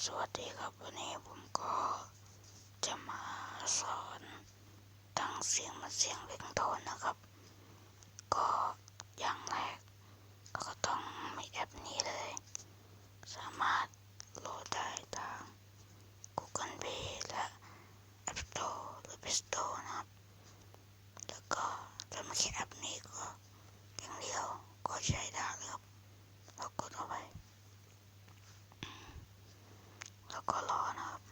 สวัสดีครับวันนี้ผมก็จะมาสอนตั้งเสียงเรียงโทนนะครับ ก็อย่างแรกก็ต้องมีแอปนี้เลย สามารถโหลดได้ทาง Google Play และ App Store หรือ Play Store นะครับ แล้วก็ถ้าไม่ใช่แอปนี้ก็อย่างเดียวก็ใช้ได้เลยครับเรากดเข้าไปแล้วก็รอนะครับ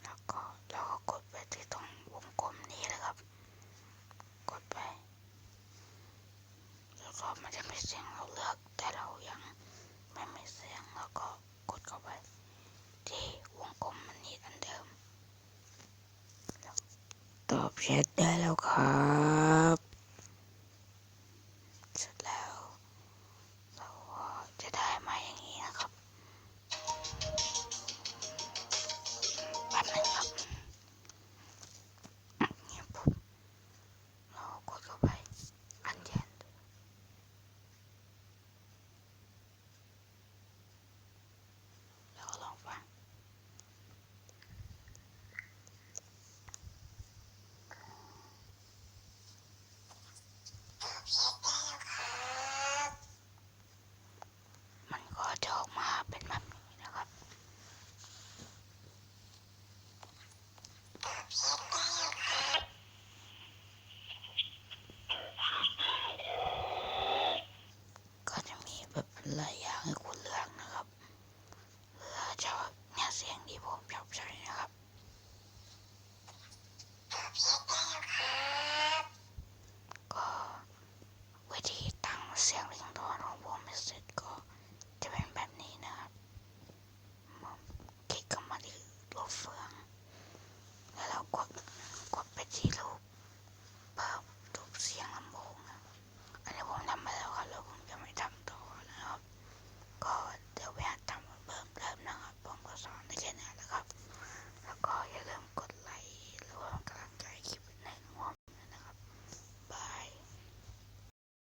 แล้วก็กดไปที่ตรงวงกลมนี้เลยครับกดไปแล้วก็มันจะมีเสียงเราเลือกแต่เรายังไม่มีเสียงแล้วก็กดเข้าไปที่วงกลมมันนี้อันเดิมตอบแชทได้แล้วครับเสร็จแล้วเราก็จะได้มาอย่างนี้นะครับแบบนึงครับเนี่ยปุ๊บเรากดเข้าไปอันเย็นแล้วก็ลองฟังมันก็จะออกมาเป็นแบบนี้นะครับก็จะมีแบบหลายอย่าง